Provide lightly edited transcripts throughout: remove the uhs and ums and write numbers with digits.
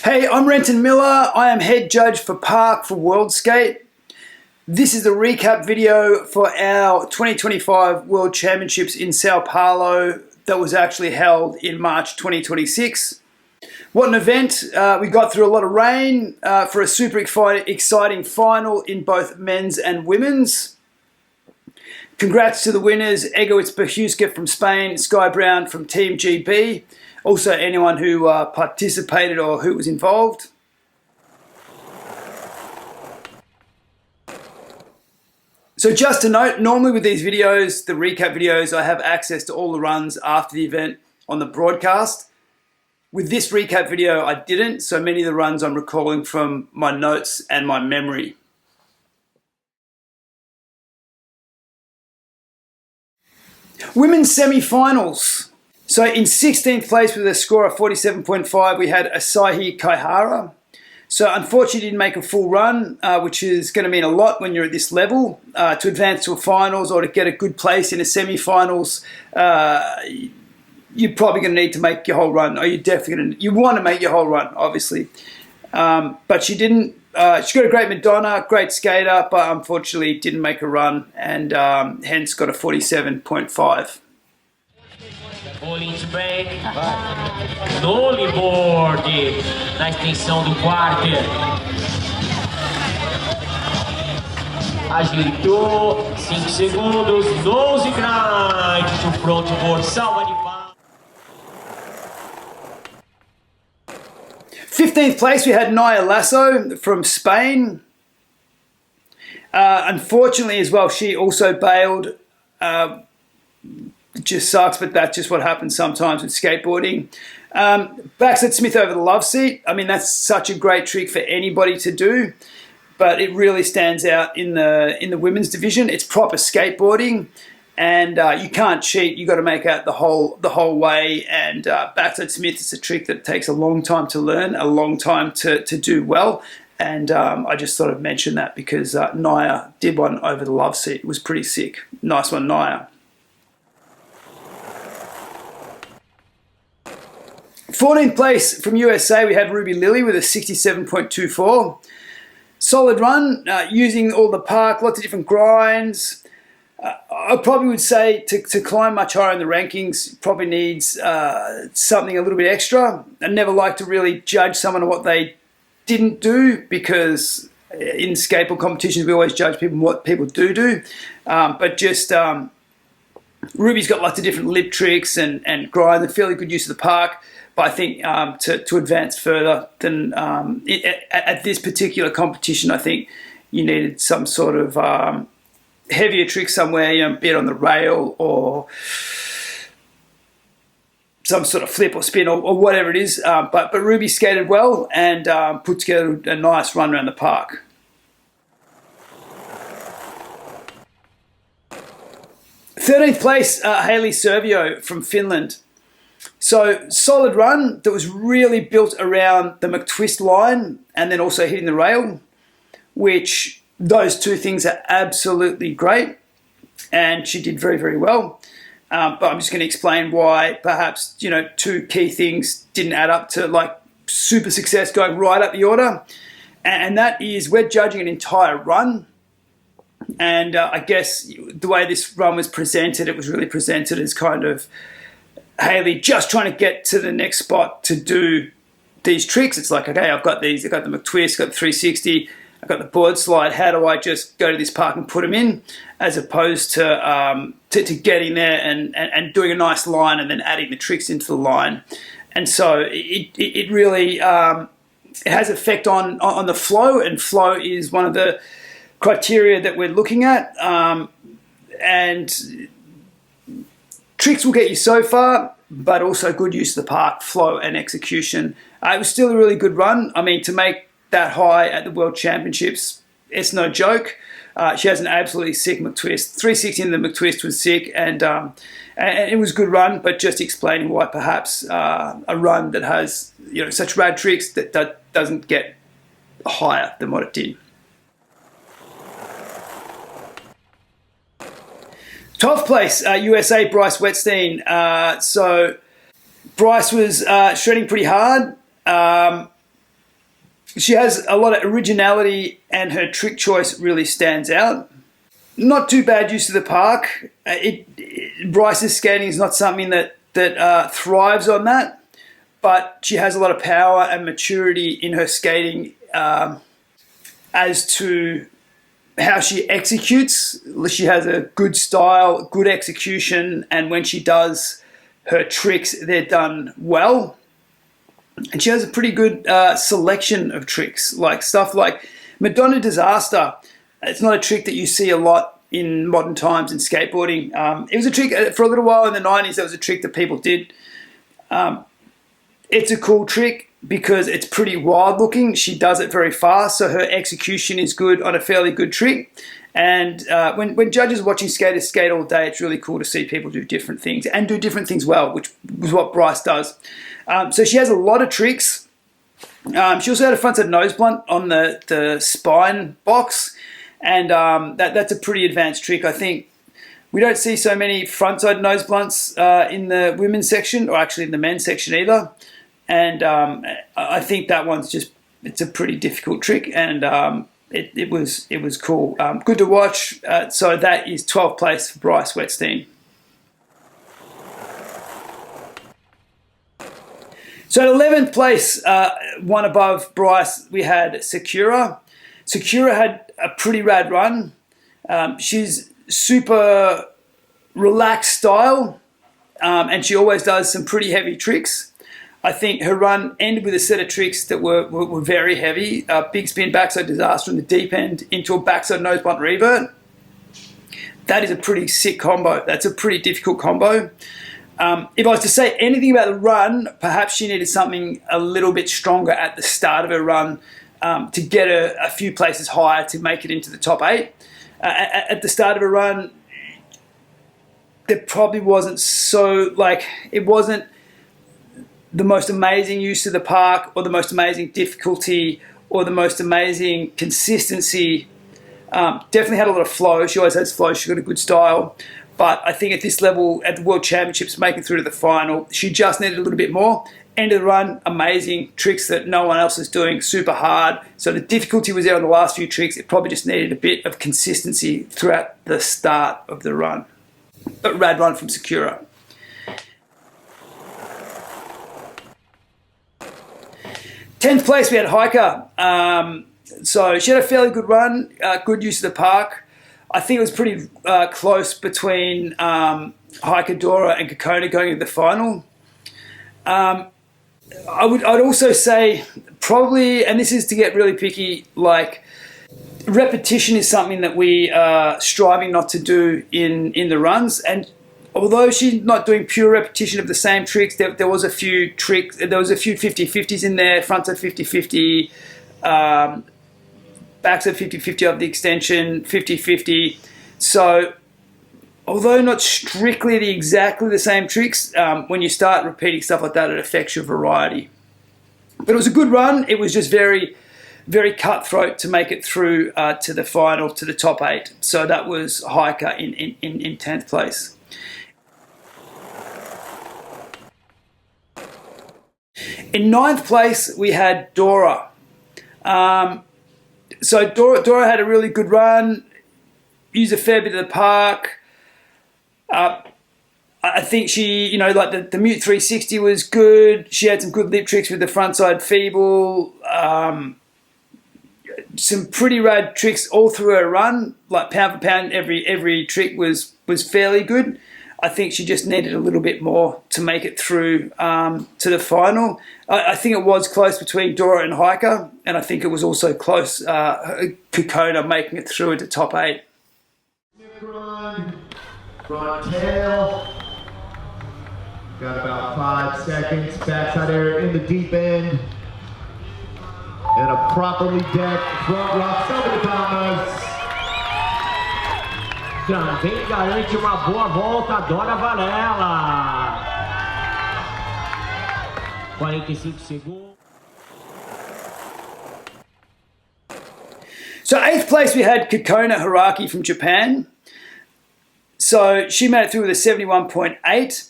Hey, I'm Renton Miller. I am head judge for Park for World Skate. This is the recap video for our 2025 World Championships in Sao Paulo that was actually held in March 2026. What an event. We got through a lot of rain for a super exciting final in both men's and women's. Congrats to the winners, Egowitz Bahuska from Spain, Sky Brown from Team GB. Also anyone who participated or who was involved. So just to note, normally with these videos, the recap videos, I have access to all the runs after the event on the broadcast. With this recap video, I didn't, so many of the runs I'm recalling from my notes and my memory. Women's semi-finals. So in 16th place with a score of 47.5, we had Asahi Kaihara. So unfortunately didn't make a full run, which is going to mean a lot when you're at this level. To advance to a finals or to get a good place in a semi-finals, you're probably going to need to make your whole run. Or you want to make your whole run, obviously. But she didn't. She got a great Madonna, great skater, but unfortunately didn't make a run and hence got a 47.5. Bolinho de break, dolly board na extensão do quarter. Ajeitou, 5 segundos, 12 grind to front board, salva de palmas. 15th place we had Naya Lasso from Spain. Unfortunately as well, she also bailed. It just sucks, but that's just what happens sometimes with skateboarding. Backslid Smith over the love seat. I mean, that's such a great trick for anybody to do, but it really stands out in the women's division. It's proper skateboarding, and you can't cheat. You got to make out the whole way. And Backslid Smith is a trick that takes a long time to learn, a long time to do well. And I just thought I'd mention that because Naya did one over the love seat. It was pretty sick. Nice one, Naya. 14th place from USA, we had Ruby Lily with a 67.24. Solid run, using all the park, lots of different grinds. I probably would say to climb much higher in the rankings, probably needs something a little bit extra. I never like to really judge someone on what they didn't do because in skateboard competitions we always judge people on what people do. But just Ruby's got lots of different lip tricks and grind and fairly good use of the park. But I think to advance further than at this particular competition, I think you needed some sort of heavier trick somewhere, be it on the rail or some sort of flip or spin or whatever it is. But Ruby skated well and put together a nice run around the park. Thirteenth place, Hailey Servio from Finland. So solid run that was really built around the McTwist line and then also hitting the rail, which those two things are absolutely great. And she did very, very well. But I'm just going to explain why perhaps, two key things didn't add up to like super success going right up the order. And that is we're judging an entire run. And I guess the way this run was presented, it was really presented as kind of Hailey just trying to get to the next spot to do these tricks. It's like, okay, I've got these, I've got the McTwist, got the 360, I've got the board slide. How do I just go to this park and put them in? As opposed to getting there and doing a nice line and then adding the tricks into the line. And so it really it has effect on the flow, and flow is one of the criteria that we're looking at. And tricks will get you so far, but also good use of the park, flow and execution. It was still a really good run. I mean, to make that high at the World Championships, it's no joke. She has an absolutely sick McTwist. 360 in the McTwist was sick, and it was a good run, but just explaining why perhaps a run that has such rad tricks that doesn't get higher than what it did. 12th place, USA, Bryce Wetstein. So Bryce was shredding pretty hard. She has a lot of originality and her trick choice really stands out. Not too bad use of the park. Bryce's skating is not something that thrives on that, but she has a lot of power and maturity in her skating as to how she executes. She has a good style, good execution, and when she does her tricks, they're done well. And she has a pretty good selection of tricks, like stuff like Madonna Disaster. It's not a trick that you see a lot in modern times in skateboarding. It was a trick for a little while in the 90s. That was a trick that people did. It's a cool trick because it's pretty wild looking. She does it very fast, so her execution is good on a fairly good trick. And when judges are watching skaters skate all day, it's really cool to see people do different things and do different things well, which is what Bryce does. So she has a lot of tricks. She also had a frontside nose blunt on the spine box, and that's a pretty advanced trick. I think we don't see so many frontside nose blunts in the women's section, or actually in the men's section either. And I think that one's it's a pretty difficult trick, and it was cool. Good to watch. So that is 12th place for Bryce Wetstein. So 11th place, one above Bryce, we had Sakura. Sakura had a pretty rad run. She's super relaxed style, and she always does some pretty heavy tricks. I think her run ended with a set of tricks that were very heavy. Big spin backside disaster in the deep end into a backside nose blunt revert. That is a pretty sick combo. That's a pretty difficult combo. If I was to say anything about the run, perhaps she needed something a little bit stronger at the start of her run to get her a few places higher to make it into the top 8. At the start of her run, there probably wasn't it wasn't the most amazing use of the park or the most amazing difficulty or the most amazing consistency. Definitely had a lot of flow. She always has flow. She's got a good style. But I think at this level, at the World Championships, making through to the final, she just needed a little bit more. End of the run, amazing. Tricks that no one else is doing, super hard. So the difficulty was there on the last few tricks. It probably just needed a bit of consistency throughout the start of the run. But rad run from Sakura. 10th place, we had Hiker. So she had a fairly good run, good use of the park. I think it was pretty close between Hiker, Dora, and Kokona going into the final. I'd also say probably, and this is to get really picky, like repetition is something that we are striving not to do in the runs. And although she's not doing pure repetition of the same tricks, there was a few tricks, there was a few 50-50s in there, frontside 50-50, backside 50-50 of the extension, 50-50. So although not strictly exactly the same tricks, when you start repeating stuff like that, it affects your variety. But it was a good run. It was just very, very cutthroat to make it through to the final, to the top 8. So that was Hiker in 10th place. In 9th place, we had Dora. So Dora had a really good run, used a fair bit of the park. I think she, like the Mute 360 was good. She had some good lip tricks with the frontside feeble. Some pretty rad tricks all through her run. Like pound for pound, every trick was fairly good. I think she just needed a little bit more to make it through to the final. I think it was close between Dora and Hiker, and I think it was also close, Kokona making it through into top 8. Front tail. Got about 5 seconds. Backside air in the deep end. And a properly decked front rock 70 pounders. Também garante uma boa volta, Dora Varela. 45 segundos. So 8th place, we had Kokona Hiraki from Japan. So she made it through with a 71.8.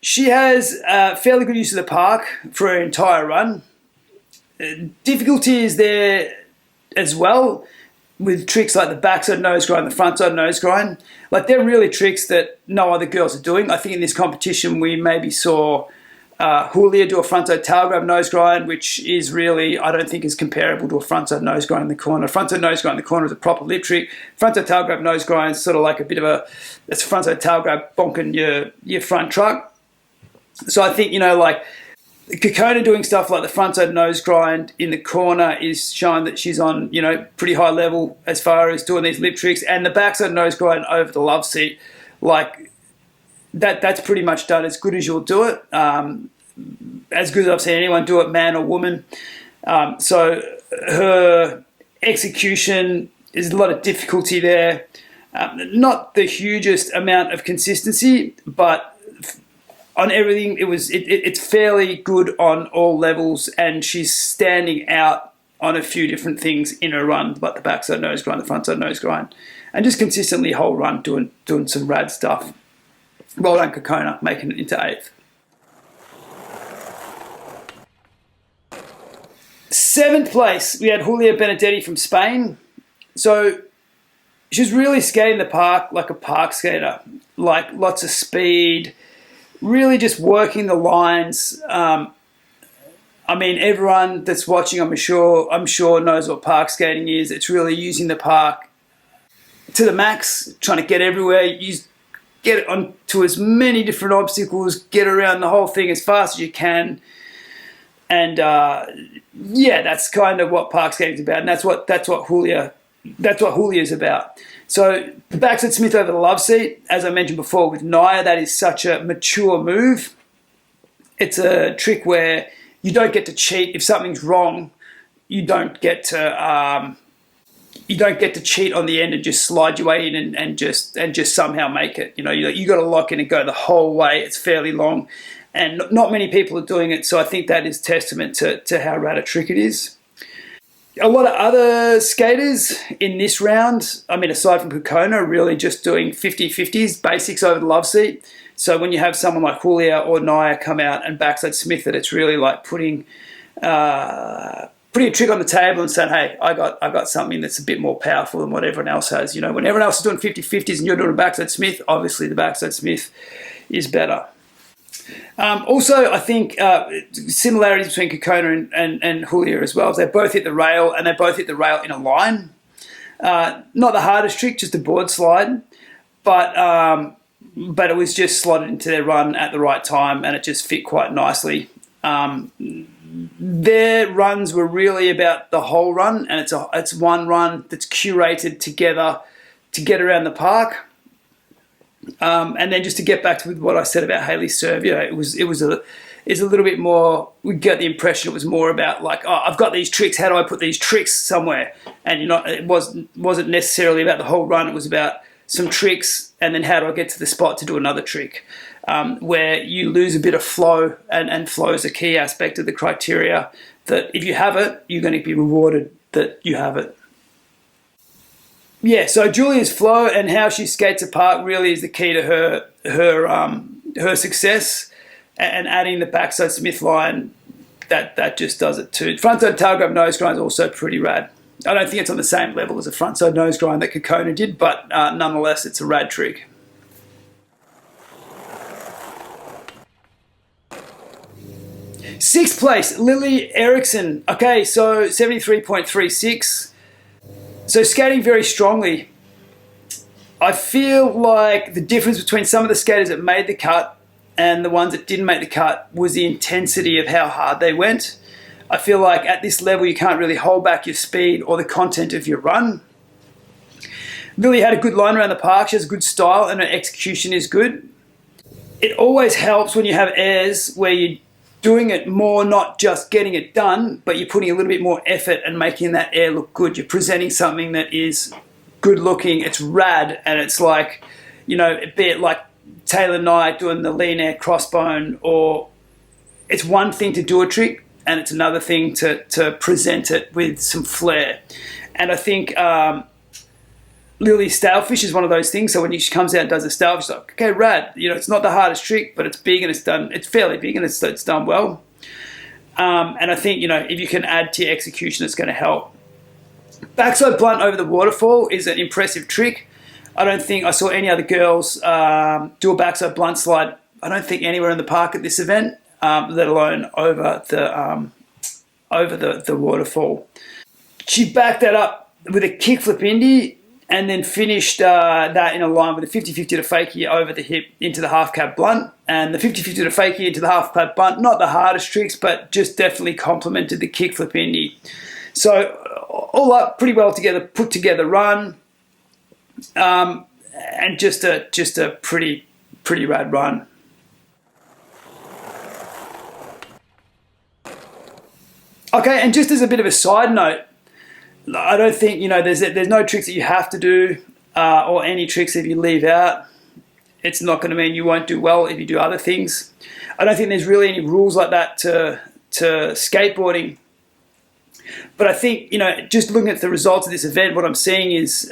She has fairly good use of the park for her entire run. difficulty is there as well with tricks like the backside nose grind, the frontside nose grind. Like, they're really tricks that no other girls are doing. I think in this competition we maybe saw Julia do a frontside tail grab nose grind, which is really, I don't think is comparable to a frontside nose grind in the corner. Frontside nose grind in the corner is a proper lip trick. Frontside tail grab nose grind is sort of like a bit of a, it's a frontside tail grab bonking your front truck. So I think, you know, like, Kokona doing stuff like the frontside nose grind in the corner is showing that she's on, you know, pretty high level as far as doing these lip tricks. And the backside nose grind over the love seat, like, that's pretty much done as good as you'll do it. As good as I've seen anyone do it, man or woman. So her execution is a lot of difficulty there. Not the hugest amount of consistency, but on everything, it's fairly good on all levels, and she's standing out on a few different things in her run, like the backside nose grind, the frontside nose grind, and just consistently whole run doing some rad stuff. Well done, Kokona, making it into 8th. 7th place, we had Julia Benedetti from Spain. So she was really skating the park like a park skater, like lots of speed, really just working the lines. I mean, everyone that's watching, I'm sure knows what park skating is. It's really using the park to the max, trying to get everywhere, get it onto as many different obstacles, get around the whole thing as fast as you can. And yeah, that's kind of what park skating is about, and that's what Julia is about. So the backside Smith over the love seat, as I mentioned before with Naya, that is such a mature move. It's a trick where you don't get to cheat if something's wrong. You don't get to cheat on the end and just slide your way in and just somehow make it. You know, you got to lock in and go the whole way. It's fairly long, and not many people are doing it. So I think that is testament to how rad a trick it is. A lot of other skaters in this round, I mean, aside from Kokona, are really just doing 50-50s, basics over the love seat. So when you have someone like Julia or Naya come out and backside Smith it, it's really like putting a trick on the table and saying, hey, I got something that's a bit more powerful than what everyone else has. You know, when everyone else is doing 50-50s and you're doing a backside Smith, obviously the backside Smith is better. Also, I think similarities between Kokona and Julia as well. They both hit the rail, and they both hit the rail in a line. Not the hardest trick, just a board slide, but it was just slotted into their run at the right time, and it just fit quite nicely. Their runs were really about the whole run, and it's one run that's curated together to get around the park. And then just to get back to what I said about Hayley Servio, it's a little bit more, we get the impression it was more about like, oh, I've got these tricks, how do I put these tricks somewhere? And it wasn't necessarily about the whole run, it was about some tricks and then how do I get to the spot to do another trick, where you lose a bit of flow, and flow is a key aspect of the criteria that if you have it, you're going to be rewarded that you have it. Yeah, so Julia's flow and how she skates a park really is the key to her success, and adding the backside Smith line, that just does it too. Frontside tail grab nose grind is also pretty rad. I don't think it's on the same level as a frontside nose grind that Kokona did, but nonetheless, it's a rad trick. Sixth place, Lily Eriksson. Okay, so 73.36. So skating very strongly. I feel like the difference between some of the skaters that made the cut and the ones that didn't make the cut was the intensity of how hard they went. I feel like at this level you can't really hold back your speed or the content of your run. Lily had a good line around the park. She has good style and her execution is good. It always helps when you have airs where you're doing it more, not just getting it done, but you're putting a little bit more effort and making that air look good. You're presenting something that is good looking, it's rad, and it's like, you know, be it like Taylor Knight doing the lean air crossbone, or it's one thing to do a trick and it's another thing to present it with some flair. And I think Lily's Stalefish is one of those things. So when she comes out and does a Stalefish, it's like, okay, rad. You know, it's not the hardest trick, but it's big and it's fairly big and it's done well. And I think, if you can add to your execution, it's going to help. Backside blunt over the waterfall is an impressive trick. I don't think I saw any other girls do a backside blunt slide, I don't think, anywhere in the park at this event, let alone over the waterfall. She backed that up with a kickflip indie and then finished that in a line with a 50-50 to fakie over the hip into the half cab blunt. And the 50-50 to fakie into the half cab blunt, not the hardest tricks, but just definitely complemented the kickflip indie. So all up, pretty well put together run, and just a pretty rad run. Okay, and just as a bit of a side note, I don't think, there's no tricks that you have to do, or any tricks if you leave out. It's not going to mean you won't do well if you do other things. I don't think there's really any rules like that to skateboarding. But I think, just looking at the results of this event, what I'm seeing is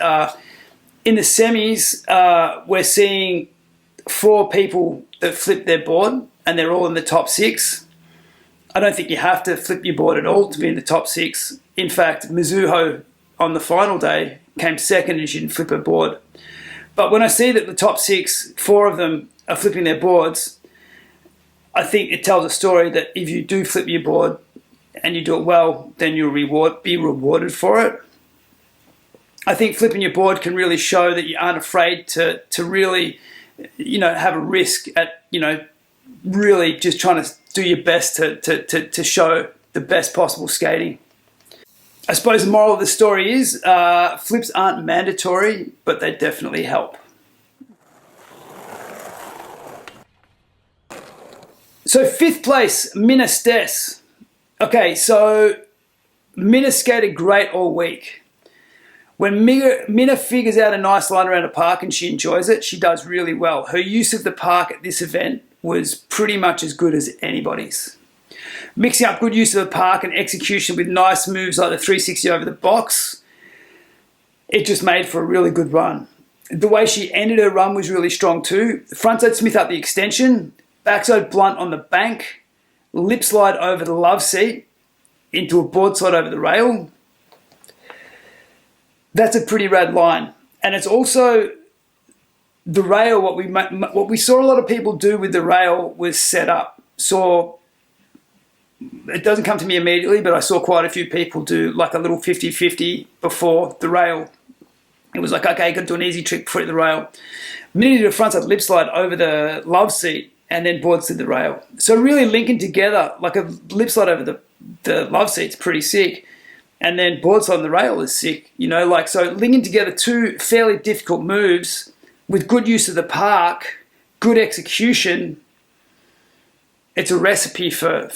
in the semis, we're seeing 4 people that flip their board, and they're all in the top 6. I don't think you have to flip your board at all to be in the top 6. In fact, Mizuho on the final day came second and she didn't flip her board. But when I see that the top 6, 4 of them are flipping their boards, I think it tells a story that if you do flip your board and you do it well, then you'll be rewarded for it. I think flipping your board can really show that you aren't afraid to really, have a risk at, really just trying to do your best to show the best possible skating. I suppose the moral of the story is flips aren't mandatory, but they definitely help. So 5th place, Minna Stess. Okay, so Minna skated great all week. When Minna figures out a nice line around a park and she enjoys it, she does really well. Her use of the park at this event was pretty much as good as anybody's. Mixing up good use of the park and execution with nice moves like the 360 over the box, it just made for a really good run. The way she ended her run was really strong too. Frontside Smith up the extension, backside blunt on the bank, lip slide over the love seat into a board slide over the rail. That's a pretty rad line. And it's also the rail, what we saw a lot of people do with the rail was set up. It doesn't come to me immediately, but I saw quite a few people do like a little 50-50 before the rail. It was like, okay, got to do an easy trick before the rail. Minnie did a frontside lip slide over the love seat and then board slid the rail. So really linking together, like a lip slide over the love seat's pretty sick. And then board slide on the rail is sick, so linking together 2 fairly difficult moves with good use of the park, good execution. It's a recipe for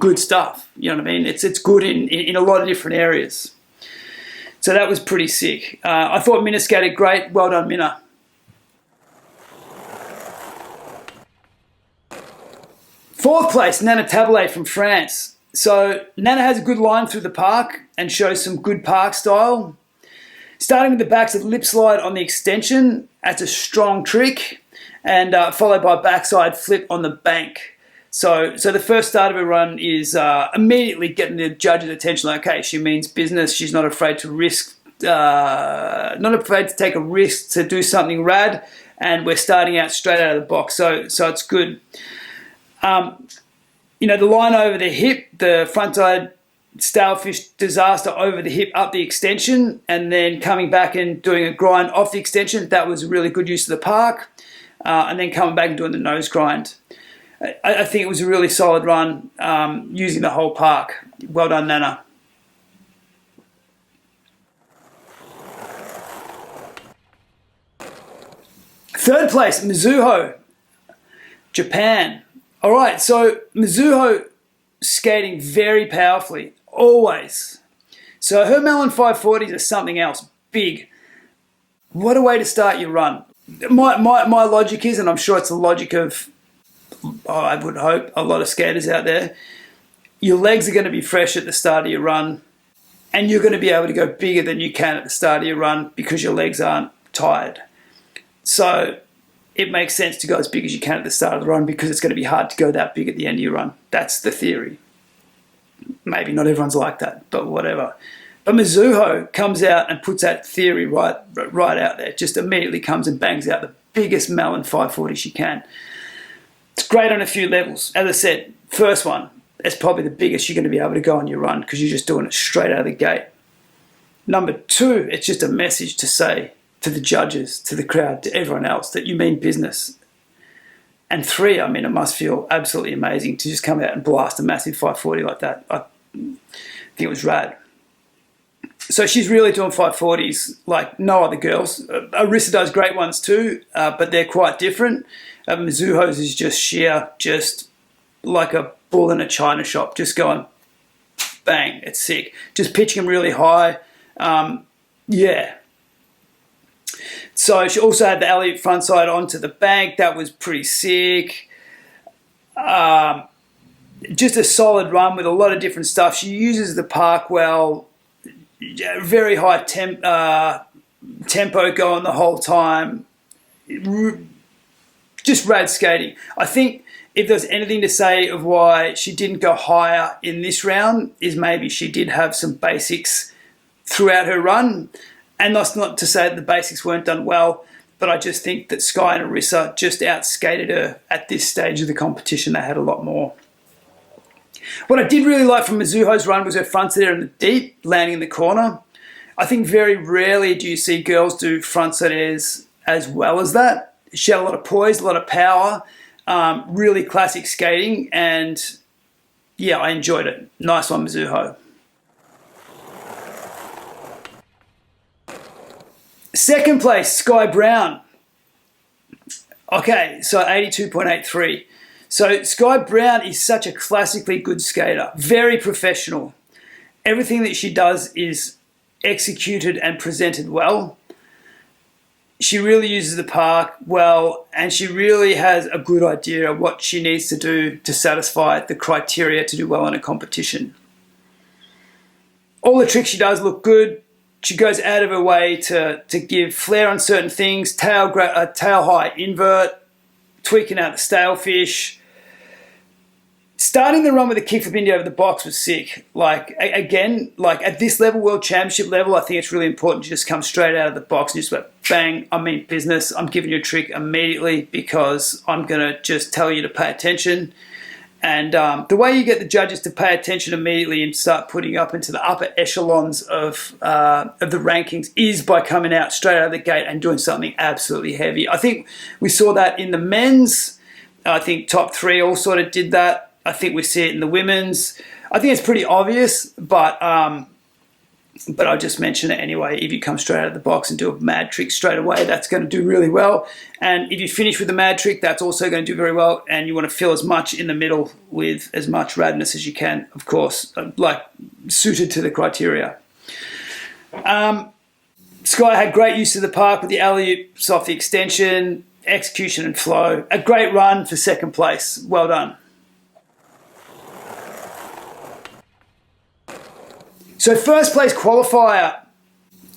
good stuff. You know what I mean? It's good in a lot of different areas. So that was pretty sick. I thought Minna skated great. Well done, Minna. Fourth place, Nana Taboulet from France. So Nana has a good line through the park and shows some good park style. Starting with the backside lip slide on the extension, that's a strong trick, and followed by a backside flip on the bank. So the first start of her run is immediately getting the judge's attention. Like, okay, she means business. She's not afraid to risk, not afraid to take a risk to do something rad, and we're starting out straight out of the box. So it's good. The line over the hip, the frontside Stalefish disaster over the hip up the extension, and then coming back and doing a grind off the extension, that was a really good use of the park, and then coming back and doing the nose grind. I think it was a really solid run using the whole park. Well done, Nana. Third place, Mizuho, Japan. All right, so Mizuho skating very powerfully, always. So her Melon 540s are something else, big. What a way to start your run. My logic is, and I'm sure it's the logic of, I would hope, a lot of skaters out there, your legs are going to be fresh at the start of your run, and you're going to be able to go bigger than you can at the start of your run because your legs aren't tired. So it makes sense to go as big as you can at the start of the run because it's going to be hard to go that big at the end of your run. That's the theory. maybe not everyone's like that, but whatever. But Mizuho comes out and puts that theory right out there. Just immediately comes and bangs out the biggest melon 540 she can. It's great on a few levels. As I said, first one, it's probably the biggest you're going to be able to go on your run because you're just doing it straight out of the gate. Number two, it's just a message to say to the judges, to the crowd, to everyone else that you mean business. And three, I mean, it must feel absolutely amazing to just come out and blast a massive 540 like that. I think it was rad. So she's really doing 540s like no other girls. Arisa does great ones too, but they're quite different. Mizuho's is just sheer, just like a bull in a china shop, just going bang, it's sick. Just pitching them really high. Yeah. So she also had the alley frontside onto the bank. That was pretty sick. Just a solid run with a lot of different stuff. She uses the park well. Very high tempo going the whole time. Just rad skating. I think if there's anything to say of why she didn't go higher in this round is maybe she did have some basics throughout her run. And that's not to say that the basics weren't done well, but I just think that Sky and Arisa just outskated her at this stage of the competition. They had a lot more. What I did really like from Mizuho's run was her fronts there in the deep, landing in the corner. I think very rarely do you see girls do frontside airs as well as that. She had a lot of poise, a lot of power, really classic skating, and yeah, I enjoyed it. Nice one, Mizuho. Second place, Sky Brown. Okay, so 82.83. So Sky Brown is such a classically good skater, very professional. Everything that she does is executed and presented well. She really uses the park well, and she really has a good idea of what she needs to do to satisfy the criteria to do well in a competition. All the tricks she does look good. She goes out of her way to give flair on certain things, tail high invert, tweaking out the stalefish. Starting the run with a kickflip India over the box was sick. Like, again, like at this level, World Championship level, I think it's really important to just come straight out of the box and just go, bang, I mean business. I'm giving you a trick immediately because I'm going to just tell you to pay attention. And the way you get the judges to pay attention immediately and start putting up into the upper echelons of the rankings is by coming out straight out of the gate and doing something absolutely heavy. I think we saw that in the men's. I think top three all sort of did that. I think we see it in the women's. I think it's pretty obvious, but I'll just mention it anyway. If you come straight out of the box and do a mad trick straight away, that's going to do really well. And if you finish with a mad trick, that's also going to do very well. And you want to fill as much in the middle with as much radness as you can, of course, like suited to the criteria. Sky had great use of the park with the alley-oops off the extension, execution and flow. A great run for second place. Well done. So first place qualifier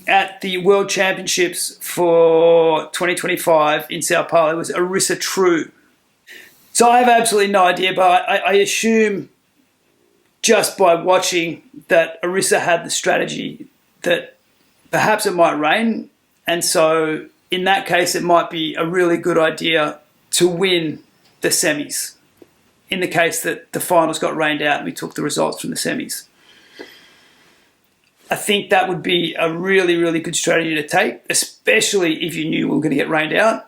at the World Championships for 2025 in Sao Paulo was Arisa True. So I have absolutely no idea, but I assume just by watching that Arisa had the strategy that perhaps it might rain. And so in that case, it might be a really good idea to win the semis in the case that the finals got rained out and we took the results from the semis. I think that would be a really, really good strategy to take, especially if you knew we were going to get rained out.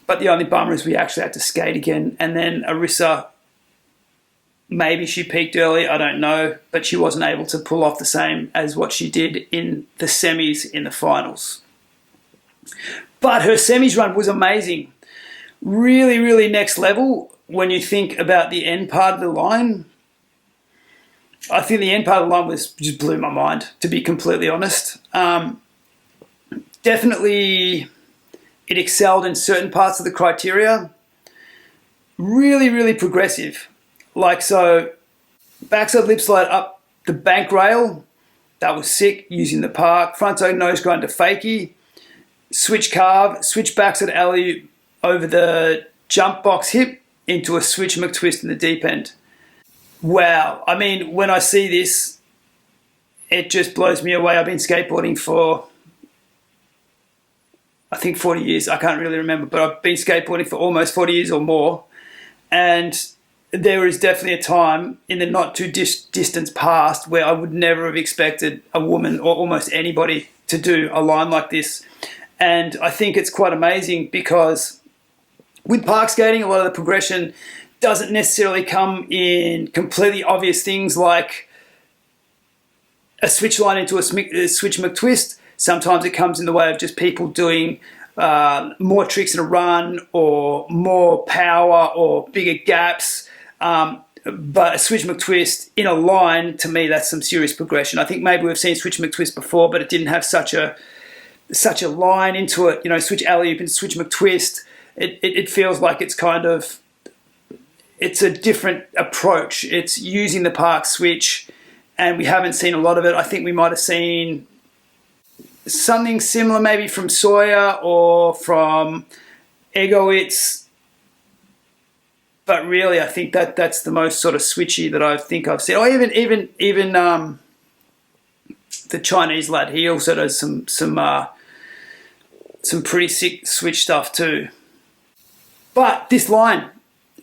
But the only bummer is we actually had to skate again. And then Arisa, maybe she peaked early, I don't know, but she wasn't able to pull off the same as what she did in the semis in the finals. But her semis run was amazing. Really, really next level when you think about the end part of the line. I think the end part of the line just blew my mind, to be completely honest. Definitely it excelled in certain parts of the criteria. Really, really progressive. Like so, backside lip slide up the bank rail. That was sick, using the park. Frontside nose grind to fakie. Switch carve, switch backside alley over the jump box hip into a switch McTwist in the deep end. wow. I mean, when I see this, it just blows me away. I've been skateboarding for, I think, 40 years. I can't really remember, but I've been skateboarding for almost 40 years or more. And there is definitely a time in the not too distant past where I would never have expected a woman or almost anybody to do a line like this. And I think it's quite amazing because with park skating, a lot of the progression doesn't necessarily come in completely obvious things like a switch line into a switch McTwist. Sometimes it comes in the way of just people doing more tricks in a run or more power or bigger gaps. But a switch McTwist in a line, to me, that's some serious progression. I think maybe we've seen switch McTwist before, but it didn't have such a line into it. You know, switch alley-oop and switch McTwist. It feels like it's a different approach. It's using the park switch, and we haven't seen a lot of it. I think we might have seen something similar maybe from Sawyer or from Egoitz, but really I think that's the most sort of switchy that I think I've seen. Or even the Chinese lad, he also does some pretty sick switch stuff too. But this line,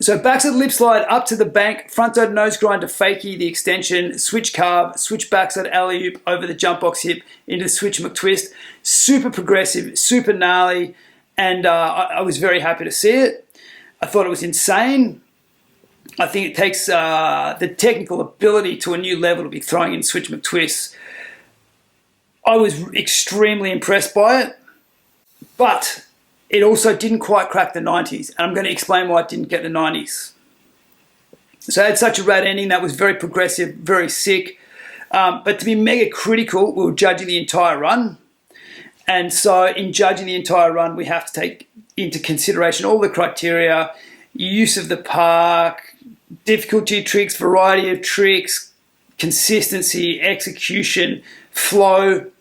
so backside lip slide up to the bank, front side nose grind to fakie, the extension, switch carve, switch backside alley-oop over the jump box hip into the switch McTwist. Super progressive, super gnarly, and I was very happy to see it. I thought it was insane. I think it takes the technical ability to a new level to be throwing in switch McTwists. I was extremely impressed by it, but it also didn't quite crack the 90s, and I'm going to explain why it didn't get the 90s. So it had such a rad ending that was very progressive, very sick, but to be mega critical, we were judging the entire run, and so in judging the entire run, we have to take into consideration all the criteria: use of the park, difficulty of tricks, variety of tricks, consistency, execution, flow.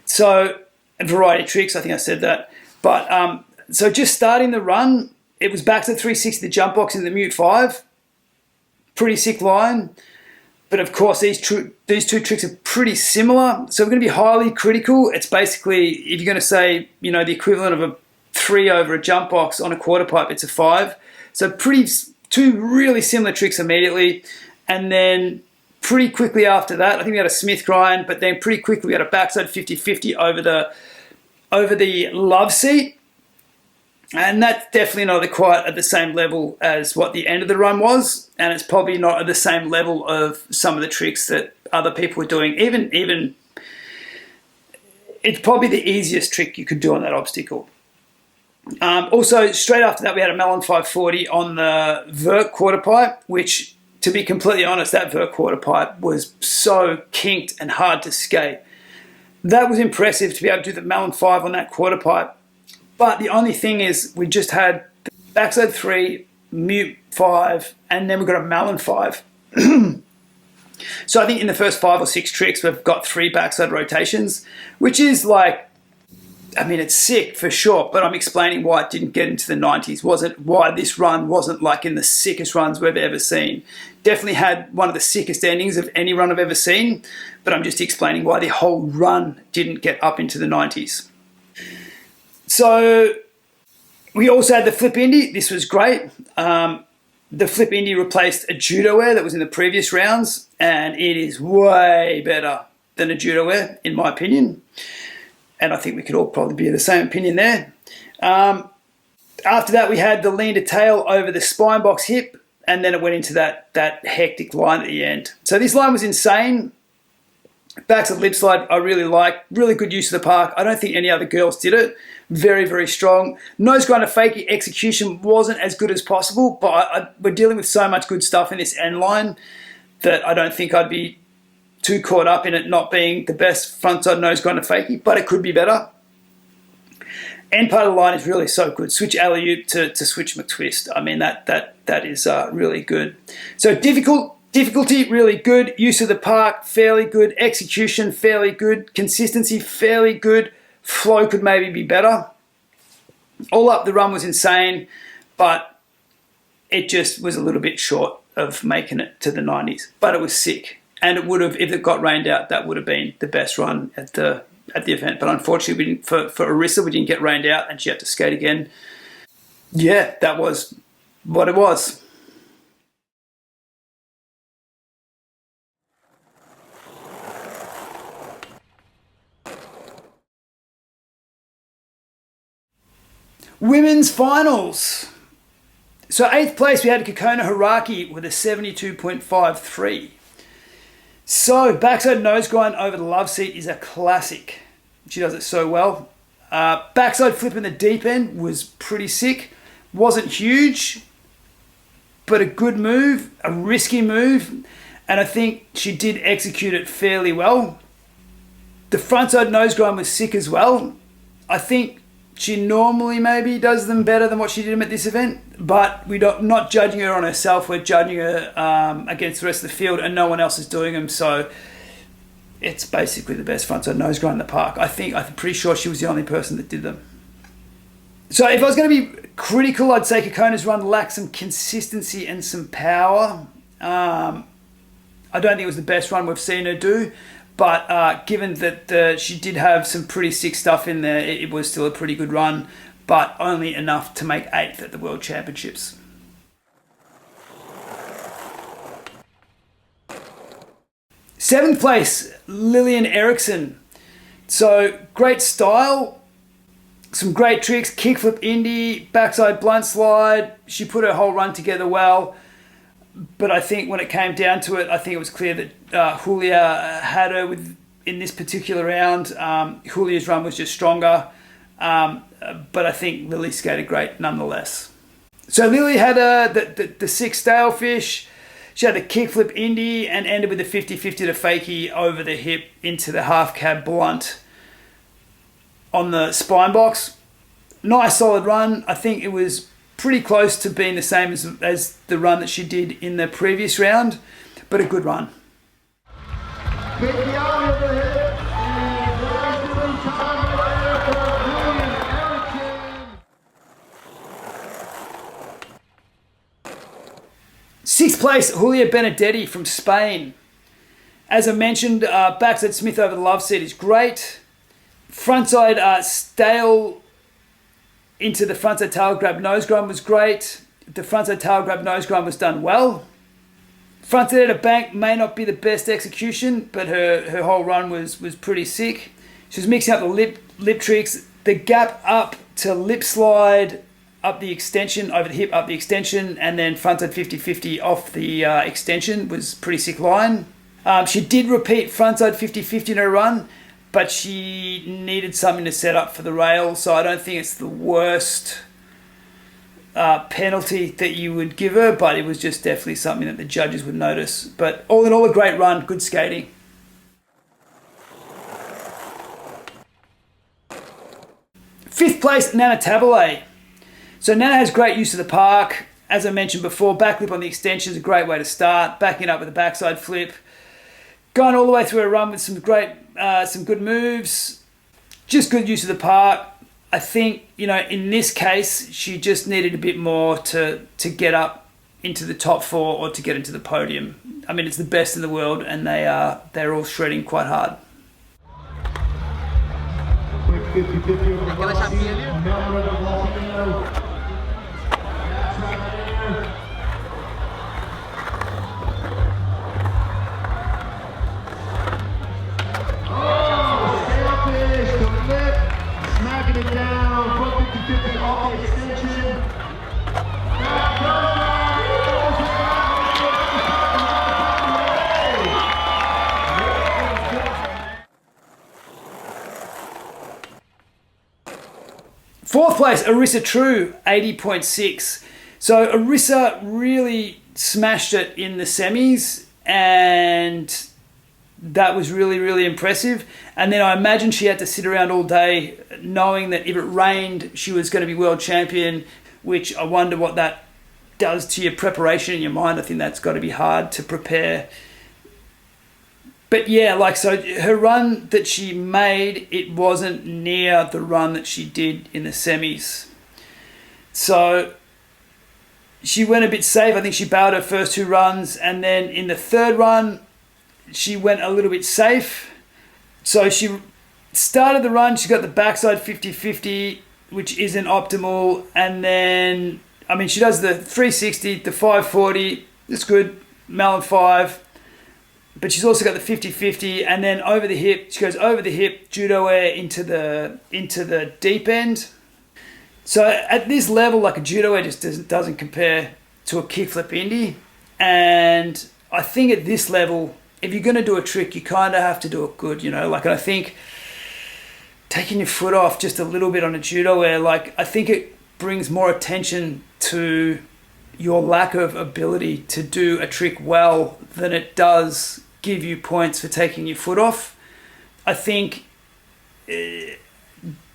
So, and variety of tricks, I think I said that. But so just starting the run, it was back to the 360, the jump box in the mute 5. Pretty sick line. But of course, these two tricks are pretty similar. So we're going to be highly critical. It's basically, if you're going to say, you know, the equivalent of a 3 over a jump box on a quarter pipe, it's a 5. So two really similar tricks immediately. And then pretty quickly after that, I think we had a Smith grind, but then pretty quickly we had a backside 50-50 over the love seat. And that's definitely not quite at the same level as what the end of the run was. And it's probably not at the same level of some of the tricks that other people were doing. Even it's probably the easiest trick you could do on that obstacle. Also, straight after that, we had a Melon 540 on the vert quarter pipe, which, to be completely honest, that vert quarter pipe was so kinked and hard to skate. That was impressive to be able to do the Melon 5 on that quarter pipe. But the only thing is, we just had backside 3, mute 5, and then we've got a Melon 5. So I think in the first 5 or 6 tricks, we've got 3 backside rotations, which is like, I mean, it's sick for sure, but I'm explaining why it didn't get into the 90s. Why this run wasn't like in the sickest runs we've ever seen. Definitely had one of the sickest endings of any run I've ever seen, but I'm just explaining why the whole run didn't get up into the 90s. So we also had the flip Indy. This was great. The flip Indy replaced a judo air that was in the previous rounds, and it is way better than a judo air, in my opinion. And I think we could all probably be of the same opinion there. After that, we had the lean to tail over the spine box hip, and then it went into that hectic line at the end. So this line was insane. Backside lip slide, I really like. Really good use of the park. I don't think any other girls did it. Very, very strong. Nose grinder fakie execution wasn't as good as possible, but we're dealing with so much good stuff in this end line that I don't think I'd be too caught up in it not being the best frontside nose grinder fakie, but it could be better. End part of the line is really so good. Switch alley-oop to switch McTwist. I mean, that is really good. So difficulty, really good. Use of the park, fairly good. Execution, fairly good. Consistency, fairly good. Flow could maybe be better. All up, the run was insane, but it just was a little bit short of making it to the 90s. But it was sick. And it would have, if it got rained out, that would have been the best run at the event. But unfortunately, we didn't, for Arissa, we didn't get rained out and she had to skate again. Yeah, that was what it was. Women's finals. So 8th place, we had Kokona Haraki with a 72.53. So backside nose grind over the love seat is a classic. She does it so well. Backside flip in the deep end was pretty sick. Wasn't huge, but a good move, a risky move. And I think she did execute it fairly well. The frontside nose grind was sick as well. I think she normally maybe does them better than what she did at this event, but we're not judging her on herself. We're judging her against the rest of the field, and no one else is doing them. So it's basically the best frontside nose grind in the park. I'm pretty sure she was the only person that did them. So if I was going to be critical, I'd say Kokona's run lacked some consistency and some power. I don't think it was the best run we've seen her do. But given that she did have some pretty sick stuff in there, it was still a pretty good run, but only enough to make 8th at the World Championships. Seventh place, Lillian Eriksson. So great style, some great tricks, kickflip indie, backside blunt slide. She put her whole run together well. But I think when it came down to it, I think it was clear that Julia had her in this particular round. Julia's run was just stronger. But I think Lily skated great nonetheless. So Lily had the 6 stalefish. She had the kickflip indie and ended with the 50-50 to fakie over the hip into the half cab blunt on the spine box. Nice solid run. I think it was pretty close to being the same as the run that she did in the previous round, but a good run. Sixth place, Julia Benedetti from Spain. As I mentioned, backside Smith over the love seat is great. Frontside stale into the frontside tail grab nose grind was great. The frontside tail grab nose grind was done well. Frontside at a bank may not be the best execution, but her whole run was pretty sick. She was mixing up the lip tricks, the gap up to lip slide, up the extension, over the hip, up the extension, and then frontside 50-50 off the extension was pretty sick line. She did repeat frontside 50-50 in her run, but she needed something to set up for the rail, so I don't think it's the worst penalty that you would give her, but it was just definitely something that the judges would notice. But all in all, a great run, good skating. Fifth place, Nana Tabale. So Nana has great use of the park. As I mentioned before, backlip on the extension is a great way to start, backing up with a backside flip. Going all the way through a run with some good moves, just good use of the park. I think, in this case, she just needed a bit more to get up into the top 4 or to get into the podium. I mean, it's the best in the world, and they're all shredding quite hard. Quick 50-50 over the left seat, number of the volcano. It down, front 50-50 off the extension. Fourth place, Arissa True, 80.6. So Arissa really smashed it in the semis, and that was really, really impressive. And then I imagine she had to sit around all day knowing that if it rained, she was going to be world champion, which I wonder what that does to your preparation in your mind. I think that's got to be hard to prepare. But yeah, so her run that she made, it wasn't near the run that she did in the semis. So she went a bit safe. I think she bailed her first 2 runs, and then in the 3rd run, she went a little bit safe. So she started the run, she got the backside 50-50, which isn't optimal, and then, I mean, she does the 360, the 540, it's good, Melon 5, but she's also got the 50-50, and then over the hip, she goes over the hip, judo air into the deep end. So at this level, like a judo air just doesn't compare to a kickflip indie, and I think at this level, if you're going to do a trick, you kind of have to do it good, you know, like, I think taking your foot off just a little bit on a judo air, like, I think it brings more attention to your lack of ability to do a trick well than it does give you points for taking your foot off. I think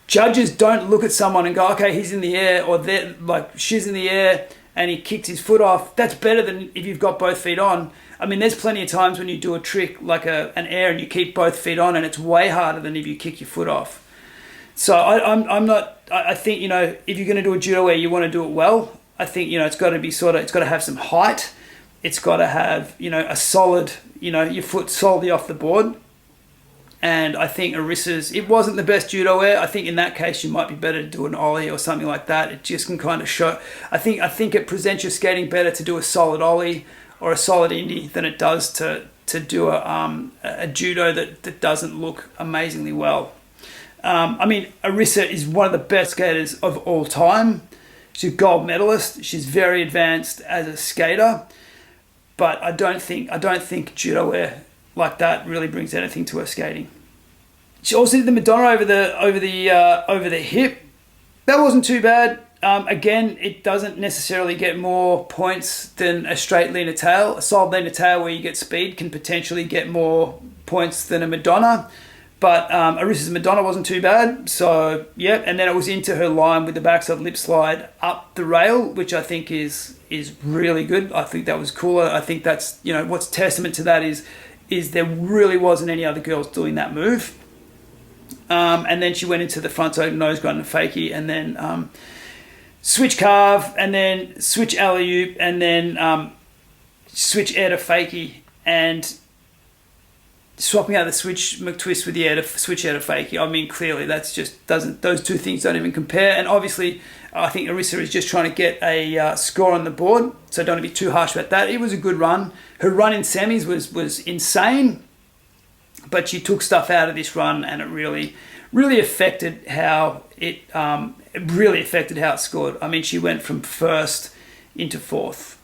judges don't look at someone and go, okay, he's in the air, or like she's in the air and he kicked his foot off. That's better than if you've got both feet on. I mean, there's plenty of times when you do a trick like an air and you keep both feet on, and it's way harder than if you kick your foot off. So I think, you know, if you're going to do a judo air, you want to do it well. I think, you know, it's got to be it's got to have some height. It's got to have, you know, a solid, you know, your foot solidly off the board. And I think Arissa's, it wasn't the best judo air. I think in that case, you might be better to do an ollie or something like that. It just can kind of show. I think it presents your skating better to do a solid ollie or a solid indie than it does to do a judo that doesn't look amazingly well. I mean, Arissa is one of the best skaters of all time. She's a gold medalist. She's very advanced as a skater, but I don't think judo air like that really brings anything to her skating. She also did the Madonna over the hip. That wasn't too bad. Again, it doesn't necessarily get more points than a straight leaner tail. A solid leaner tail where you get speed can potentially get more points than a Madonna. But Arissa's Madonna wasn't too bad. So, yeah. And then it was into her line with the backside lip slide up the rail, which I think is really good. I think that was cool. I think that's, you know, what's testament to that is there really wasn't any other girls doing that move. And then she went into the front side nose grind and fakie, and then switch carve, and then switch alley-oop, and then switch air to fakie, and swapping out the switch McTwist with the air to switch air to fakie. I mean, clearly that's just those two things don't even compare. And obviously, I think Arissa is just trying to get a score on the board, so don't be too harsh about that. It was a good run. Her run in semis was insane, but she took stuff out of this run, and it really affected how it scored. I mean, she went from 1st into 4th.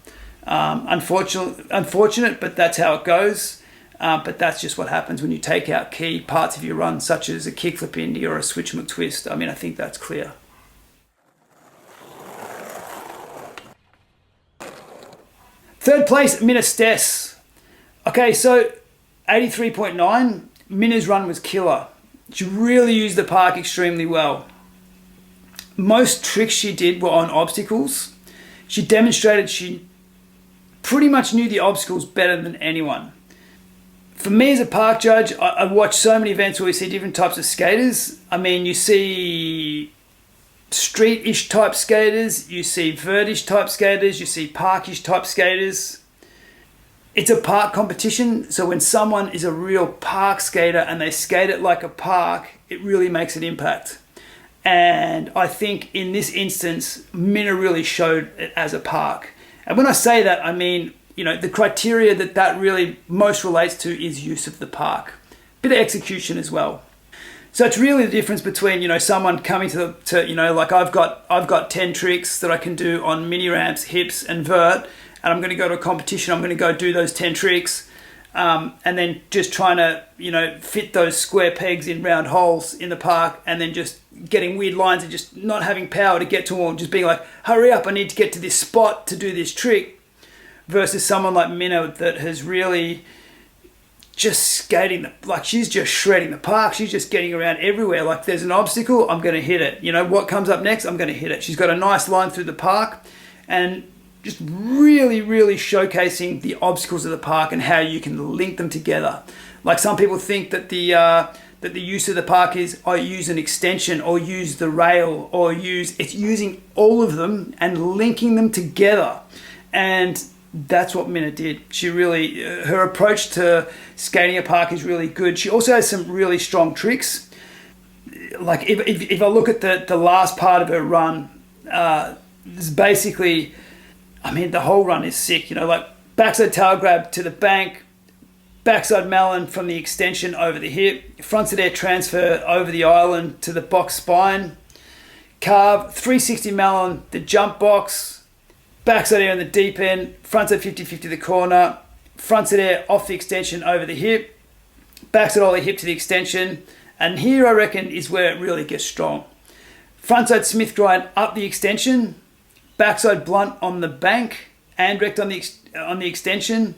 Unfortunate, but that's how it goes. But that's just what happens when you take out key parts of your run, such as a kickflip indie or a switch McTwist. I mean, I think that's clear. Third place, Minna Stess. Okay, so 83.9. Minna's run was killer. She really used the park extremely well. Most tricks she did were on obstacles. She demonstrated she pretty much knew the obstacles better than anyone. For me as a park judge, I watch so many events where we see different types of skaters. I mean, you see street-ish type skaters, you see vert-ish type skaters, you see park-ish type skaters. It's a park competition, so when someone is a real park skater and they skate it like a park, it really makes an impact. And I think in this instance, Minna really showed it as a park. And when I say that, I mean, you know, the criteria that really most relates to is use of the park. Bit of execution as well. So it's really the difference between, you know, someone coming to you know, like I've got 10 tricks that I can do on mini ramps, hips and vert, and I'm going to go to a competition, I'm going to go do those 10 tricks, and then just trying to, you know, fit those square pegs in round holes in the park, and then just getting weird lines and just not having power to get to them, just being like, hurry up, I need to get to this spot to do this trick. Versus someone like Minna that has really just skating, like she's just shredding the park. She's just getting around everywhere. Like there's an obstacle, I'm going to hit it. You know, what comes up next, I'm going to hit it. She's got a nice line through the park and just really, really showcasing the obstacles of the park and how you can link them together. Like some people think that the that the use of the park is, I use an extension or use the rail or it's using all of them and linking them together. And that's what Minna did. She really, her approach to skating a park is really good. She also has some really strong tricks. Like if I look at the last part of her run, it's basically, I mean, the whole run is sick, you know, like backside tail grab to the bank, backside melon from the extension over the hip, frontside air transfer over the island to the box spine, carve, 360 melon, the jump box, backside air in the deep end, frontside 50-50 the corner, frontside air off the extension over the hip, backside ollie hip to the extension, and here I reckon is where it really gets strong. Frontside Smith grind up the extension, backside blunt on the bank, and rect on the extension.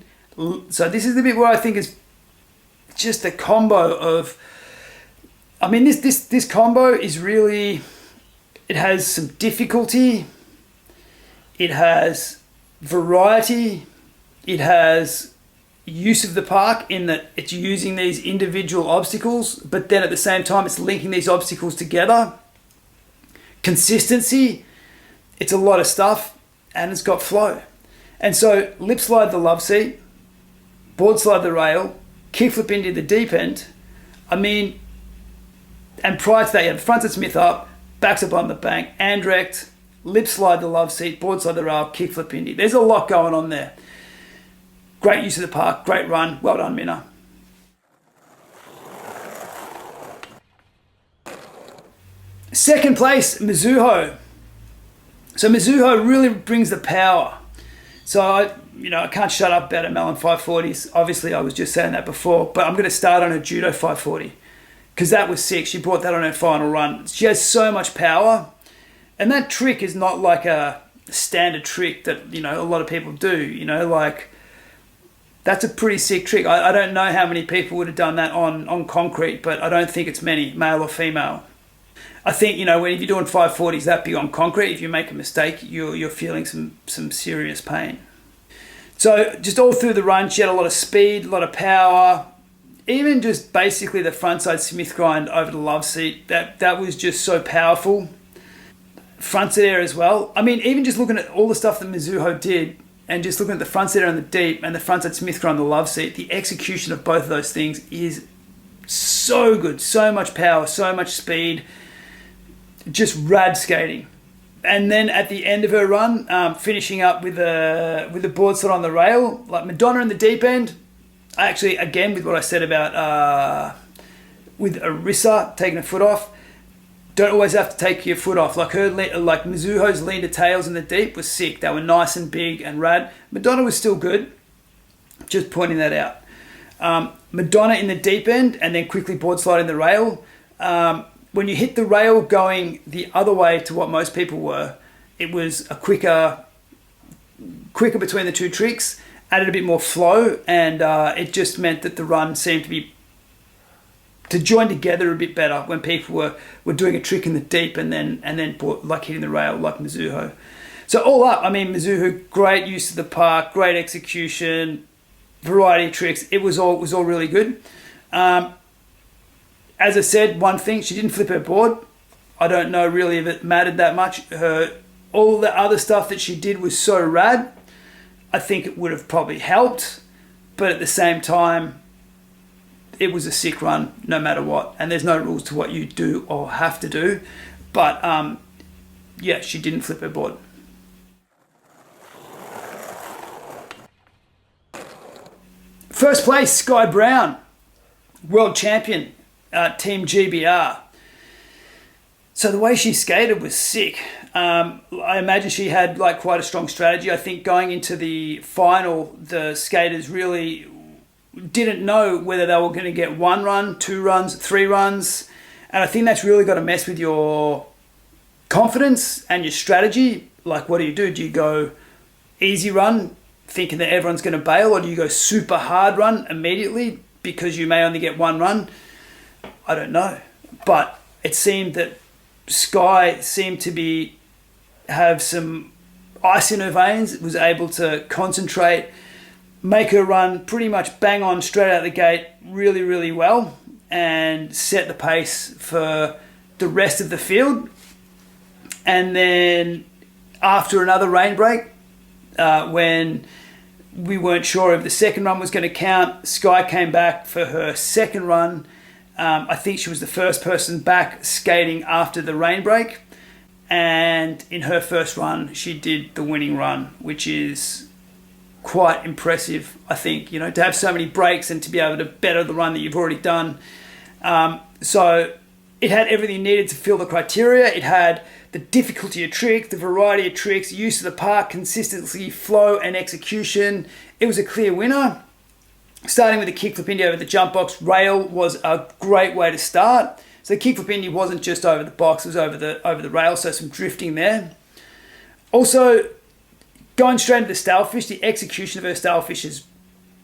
So this is the bit where I think is just a combo of, I mean, this combo is really, it has some difficulty, it has variety, it has use of the park in that it's using these individual obstacles, but then at the same time it's linking these obstacles together. Consistency, it's a lot of stuff, and it's got flow. And so lip slide the love seat, board slide the rail, kickflip into the deep end. I mean, and prior to that, you had frontside Smith up, backside on the bank, and rect, lip slide the love seat, board slide the rail, kickflip into. There's a lot going on there. Great use of the park, great run, well done, Minna. Second place, Mizuho. So Mizuho really brings the power. So I can't shut up about her Melon 540s. Obviously, I was just saying that before, but I'm going to start on her Judo 540 because that was sick. She brought that on her final run. She has so much power, and that trick is not like a standard trick that, you know, a lot of people do. You know, like that's a pretty sick trick. I don't know how many people would have done that on concrete, but I don't think it's many, male or female. I think, you know, when if you're doing 540s that big on concrete, if you make a mistake, you're feeling some serious pain. So just all through the run, she had a lot of speed, a lot of power, even just basically the frontside Smith grind over the love seat. That was just so powerful. Frontside air as well. I mean, even just looking at all the stuff that Mizuho did and just looking at the frontside air on the deep and the frontside Smith grind on the love seat, the execution of both of those things is so good. So much power, so much speed. Just rad skating. And then at the end of her run, finishing up with the board slide on the rail, like Madonna in the deep end. Actually, again, with what I said about with Arissa taking a foot off, don't always have to take your foot off. Like Mizuho's lean to tails in the deep was sick. They were nice and big and rad. Madonna was still good. Just pointing that out. Madonna in the deep end and then quickly board sliding the rail. When you hit the rail going the other way to what most people were, it was a quicker between the two tricks, added a bit more flow, and it just meant that the run seemed to join together a bit better when people were doing a trick in the deep and then like hitting the rail like Mizuho. So all up, I mean, Mizuho, great use of the park, great execution, variety of tricks. It was all really good. As I said, one thing, she didn't flip her board. I don't know really if it mattered that much. All the other stuff that she did was so rad. I think it would have probably helped, but at the same time, it was a sick run no matter what. And there's no rules to what you do or have to do. But yeah, she didn't flip her board. First place, Sky Brown, world champion. Team GBR. So the way she skated was sick. I imagine she had like quite a strong strategy. I think going into the final, the skaters really didn't know whether they were going to get 1 run, 2 runs, 3 runs. And I think that's really got to mess with your confidence and your strategy. Like, what do? Do you go easy run thinking that everyone's going to bail, or do you go super hard run immediately because you may only get 1 run? I don't know, but it seemed that Sky seemed to have some ice in her veins, was able to concentrate, make her run pretty much bang on straight out the gate really, really well. and set the pace for the rest of the field. And then after another rain break, when we weren't sure if the second run was going to count, Sky came back for her second run. I think she was the first person back skating after the rain break. And in her first run, she did the winning run, which is quite impressive, I think, you know, to have so many breaks and to be able to better the run that you've already done. So it had everything needed to fill the criteria. It had the difficulty of tricks, the variety of tricks, use of the park, consistency, flow, and execution. It was a clear winner. Starting with the kickflip Indy over the jump box rail was a great way to start. So the kickflip Indy wasn't just over the box, it was over the rail, so some drifting there. Also, going straight into the stalefish, the execution of her stalefish is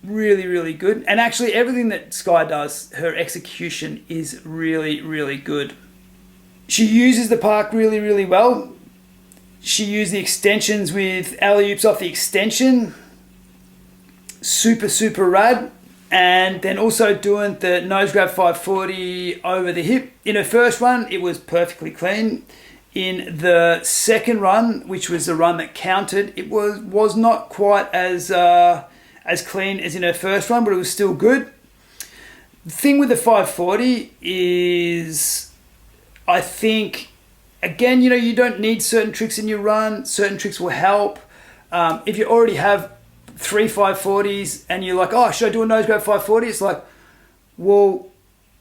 really, really good. And actually, everything that Sky does, her execution is really, really good. She uses the park really, really well. She used the extensions with alley-oops off the extension. Super, super rad. And then also doing the nose grab 540 over the hip. In her first run, it was perfectly clean. In the second run, which was the run that counted, it was not quite as clean as in her first run, but it was still good. The thing with the 540 is, I think, again, you know, you don't need certain tricks in your run. Certain tricks will help. If you already have 3 540s and you're like, oh, should I do a nose grab 540? It's like, well,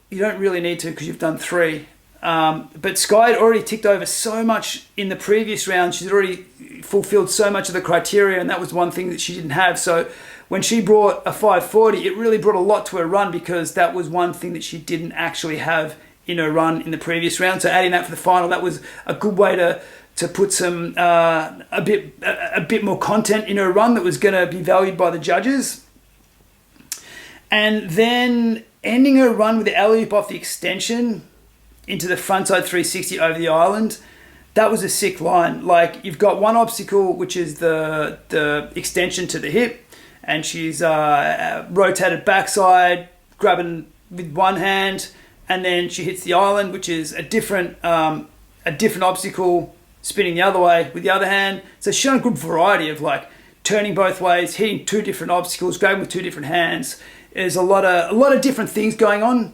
you don't really need to because you've done 3. But Sky had already ticked over so much in the previous round. She's already fulfilled so much of the criteria, and that was one thing that she didn't have. So when she brought a 540, it really brought a lot to her run because that was one thing that she didn't actually have in her run in the previous round. So adding that for the final, that was a good way to put some a bit more content in her run that was going to be valued by the judges. And then ending her run with the alley-oop off the extension into the frontside 360 over the island, that was a sick line. Like, you've got one obstacle, which is the extension to the hip, and she's rotated backside, grabbing with one hand, and then she hits the island, which is a different obstacle, spinning the other way with the other hand. So she's shown a good variety of like turning both ways, hitting 2 different obstacles, grabbing with 2 different hands. There's a lot of different things going on.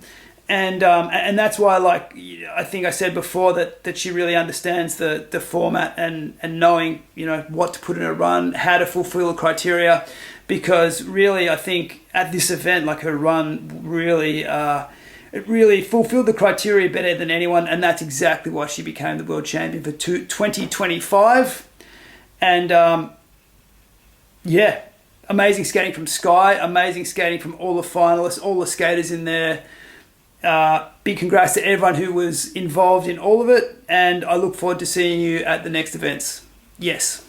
And that's why, like, I think I said before that she really understands the format and knowing, you know, what to put in a run, how to fulfill the criteria, because really I think at this event, like, her run really it really fulfilled the criteria better than anyone, and that's exactly why she became the world champion for 2025. And yeah, amazing skating from Sky, amazing skating from all the finalists, all the skaters in there. Big congrats to everyone who was involved in all of it, and I look forward to seeing you at the next events. Yes.